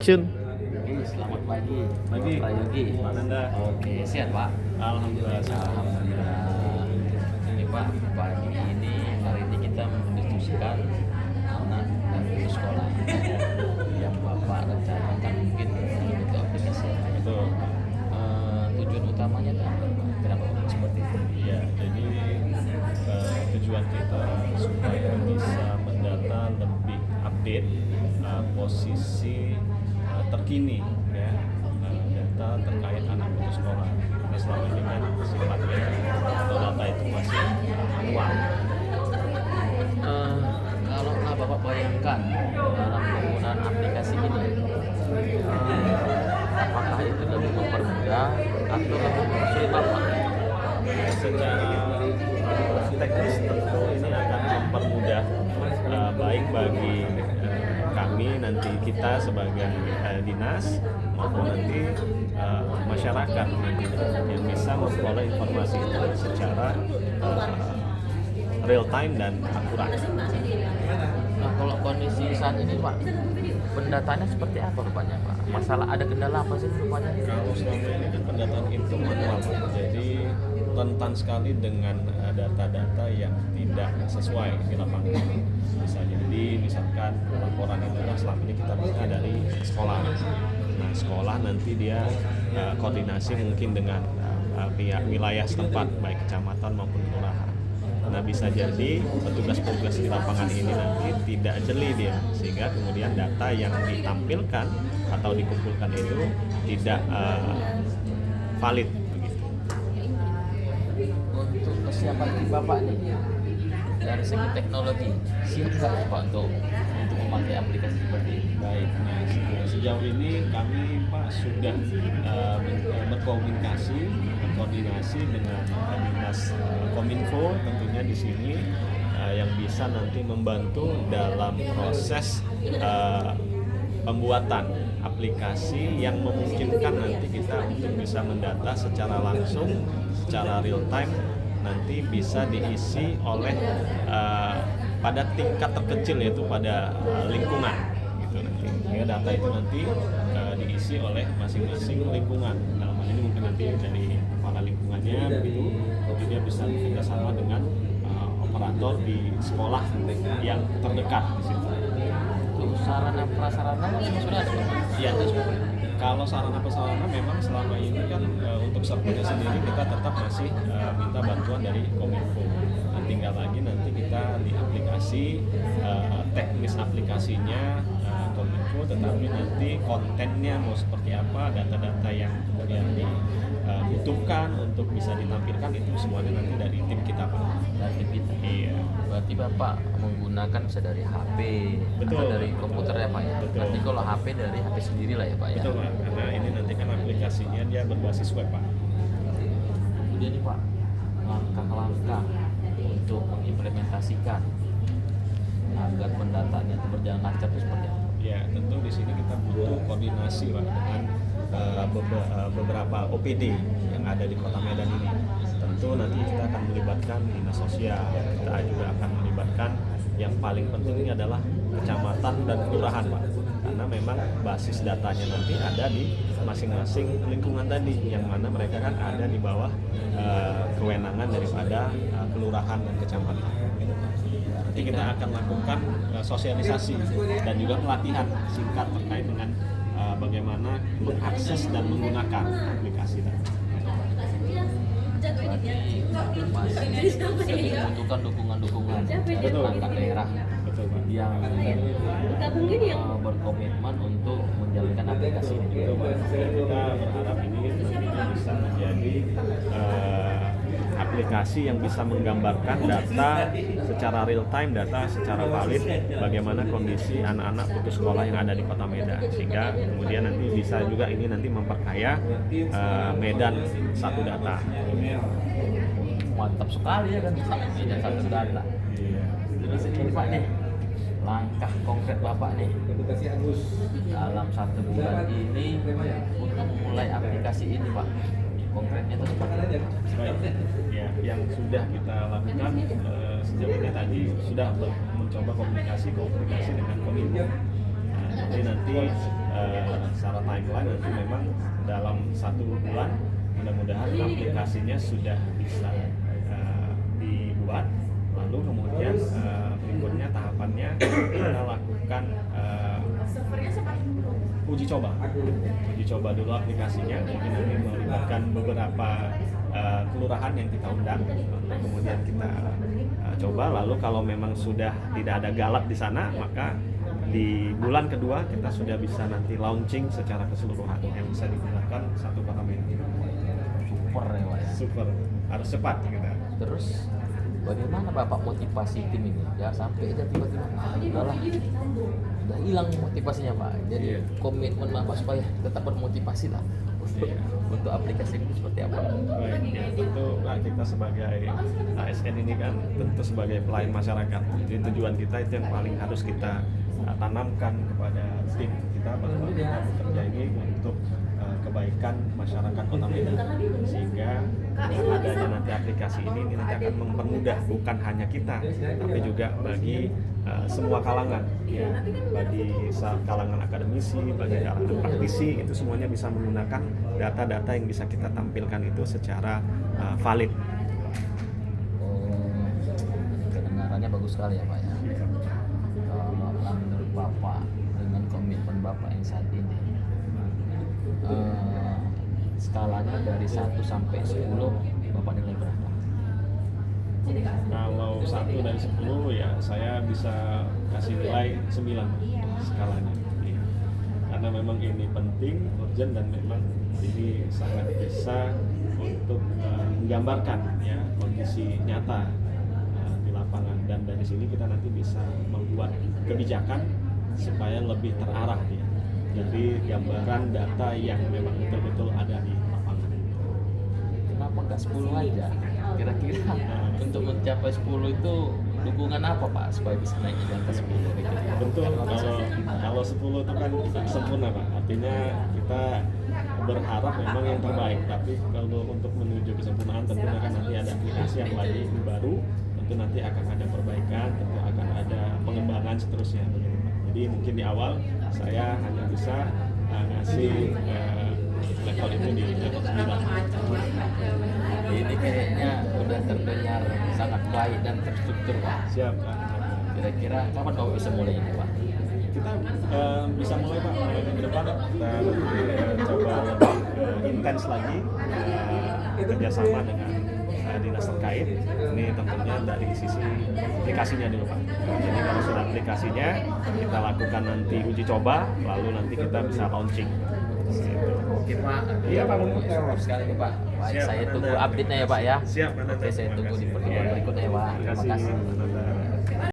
Shun. Selamat pagi, Pagi. Pak Yogi. Pak Nanda. Oke, sehat Pak? Alhamdulillah. Alhamdulillah. Ini Pak, pagi ini hari ini kita mendiskusikan anak dan putus sekolah yang Bapak rencanakan mungkin untuk aplikasi. Betul. Tujuan utamanya kan kenapa seperti itu? Ya, jadi tujuan kita supaya bisa mendata lebih update posisi terkini ya, data terkait anak putus sekolah. Karena selama ini kan sifatnya atau data itu masih manual. Kalau Bapak bayangkan dalam penggunaan aplikasi ini, apakah itu lebih mempermudah atau lebih mempersulit Bapak? Secara teknis tentu ini akan mempermudah baik bagi kami nanti kita sebagai dinas maupun nanti masyarakat nanti yang bisa memperoleh informasi itu secara real time dan akurat. Nah, kalau kondisi saat ini Pak, pendataannya seperti apa rupanya Pak? Masalah ada kendala apa sih rupanya? Kalau selama ini kan pendataan itu manual, jadi rentan sekali dengan data-data yang tidak sesuai di lapangan. Bisa jadi misalkan laporan itu kan selama ini kita minta dari sekolah. Nah, sekolah nanti dia koordinasi mungkin dengan pihak wilayah setempat, baik kecamatan maupun kelurahan. Nah, bisa jadi petugas-petugas di lapangan ini nanti tidak jeli dia, sehingga kemudian data yang ditampilkan atau dikumpulkan itu tidak valid begitu. Untuk kesiapan di Bapak nih dari segi teknologi siap nggak Pak untuk memakai aplikasi seperti ini? Baik, nah sejauh ini kami Pak sudah berkoordinasi dengan dinas Kominfo tentunya di sini yang bisa nanti membantu dalam proses pembuatan aplikasi yang memungkinkan nanti kita untuk bisa mendata secara langsung, secara real time nanti bisa diisi oleh pada tingkat terkecil yaitu pada lingkungan gitu nanti. Ya, data itu nanti diisi oleh masing-masing lingkungan. Dalam hal ini mungkin nanti dari kepala lingkungannya begitu, nanti dia bisa bekerja sama dengan operator di sekolah yang terdekat di situ. Untuk sarana prasarana sudah Iya, kalau sarana prasarana memang selama ini kan untuk servernya sendiri kita tetap masih minta bantuan dari Kominfo. Nah, tinggal lagi nanti kita di aplikasi teknis aplikasinya Kominfo, tetapi nanti kontennya mau seperti apa, data-data yang kemudian dibutuhkan untuk bisa ditampilkan itu semuanya nanti dari tim kita Pak. dari tim kita. Iya. Berarti Bapak menggunakan bisa dari HP Betul. atau dari komputer ya Pak ya? Betul. Nanti kalau HP dari HP sendiri lah ya Pak ya? Betul Pak, karena ini nanti kan aplikasinya dia berbasis web Pak. Kemudian nih Pak, langkah-langkah untuk mengimplementasikan agar pendataannya itu berjalan lancar itu seperti apa? Ya, tentu di sini kita butuh koordinasi Pak dengan beberapa OPD yang ada di Kota Medan ini. Tentu nanti kita akan melibatkan dinas sosial, kita juga akan melibatkan yang paling penting ini adalah kecamatan dan kelurahan Pak. Karena memang basis datanya nanti ada di masing-masing lingkungan tadi, yang mana mereka kan ada di bawah kewenangan daripada kelurahan dan kecamatan. Nanti kita akan lakukan sosialisasi dan juga pelatihan singkat terkait dengan bagaimana mengakses dan menggunakan aplikasi tadi. Berarti masih membutuhkan dukungan-dukungan dari Betul. perangkat daerah Betul Pak. yang berkomitmen untuk menjalankan aplikasi ini juga. Betul Pak. Kita berharap ini nantinya bisa menjadi aplikasi yang bisa menggambarkan data secara real time, data secara valid bagaimana kondisi anak-anak putus sekolah yang ada di Kota Medan, sehingga kemudian nanti bisa juga ini nanti memperkaya Medan satu data. Mantap sekali ya kan Medan satu data. Iya. Jadi sini Pak nih, langkah konkret Bapak nih dalam 1 bulan ini untuk memulai aplikasi ini Pak. Konkretnya itu seperti apa? Baik, ya, yang sudah kita lakukan sejauh ini tadi sudah mencoba komunikasi dengan Kominfo. Jadi nanti timeline nanti memang dalam 1 bulan mudah-mudahan aplikasinya sudah bisa dibuat. Lalu kemudian berikutnya tahapannya kita lakukan uji coba dulu aplikasinya, mungkin nanti melibatkan beberapa kelurahan yang kita undang, kemudian kita coba. Lalu kalau memang sudah tidak ada galak di sana, maka di bulan kedua kita sudah bisa nanti launching secara keseluruhan yang bisa digunakan satu kota Medan. Super ya Pak ya. Super, harus cepat kita. Terus bagaimana Bapak motivasi tim ini? Ya sampai aja tiba-tiba udahlah, udah hilang motivasinya Pak. Jadi komitmen Bapak supaya tetap bermotivasi lah untuk aplikasi ini seperti apa? Baik, ya tentu kita sebagai ASN ini kan tentu sebagai pelayan masyarakat. Jadi tujuan kita itu yang paling harus kita tanamkan kepada tim kita, bahwa kita bekerja ini untuk kebaikan masyarakat Kota Medan, sehingga dengan adanya nanti aplikasi ini nanti akan mempermudah bukan hanya kita, tapi juga bagi semua kalangan, ya, bagi kalangan akademisi, bagi kalangan praktisi, itu semuanya bisa menggunakan data-data yang bisa kita tampilkan itu secara valid. Kedengarannya bagus sekali ya Pak ya. Kalau menurut Bapak dengan komitmen Bapak yang saat ini, skalanya dari 1 sampai 10 Bapak nilai berapa? Kalau 1 dari 10 ya saya bisa kasih nilai 9 skalanya. Iya. Karena memang ini penting, urgent, dan memang ini sangat bisa untuk menggambarkan ya kondisi nyata di lapangan, dan dari sini kita nanti bisa membuat kebijakan supaya lebih terarah ya. Jadi gambaran data yang memang betul-betul ada di lapangan. Kenapa nggak 10 aja? Kira-kira untuk mencapai 10 itu dukungan apa Pak supaya bisa naik di angka 10 gitu? Tentu kalau 10 itu kan sempurna Pak. Artinya kita berharap memang yang terbaik. Tapi kalau untuk menuju kesempurnaan tentunya kan nanti ada aplikasi yang lagi baru. Tentu nanti akan ada perbaikan, tentu akan ada pengembangan seterusnya. Jadi mungkin di awal saya hanya bisa ngasih level itu di level 9. Ini kayaknya udah terdengar sangat baik dan terstruktur Pak. Siap Pak. Kira-kira kapan Bapak bisa mulai ini Pak? Kita bisa mulai Pak minggu depan. Kita nanti coba lebih intens lagi kerjasama dengan dinas terkait. Ini tentunya dari sisi aplikasinya dulu Pak. Jadi kalau sudah aplikasinya, kita lakukan nanti uji coba, lalu nanti kita bisa launching. Oke Pak. Iya Pak. Syukur sekali nih Pak. Baik, Siap, saya Pak. tunggu update-nya ya Pak ya. Siap Pak. Oke, saya tunggu di pertemuan berikutnya ya Pak. Terima kasih.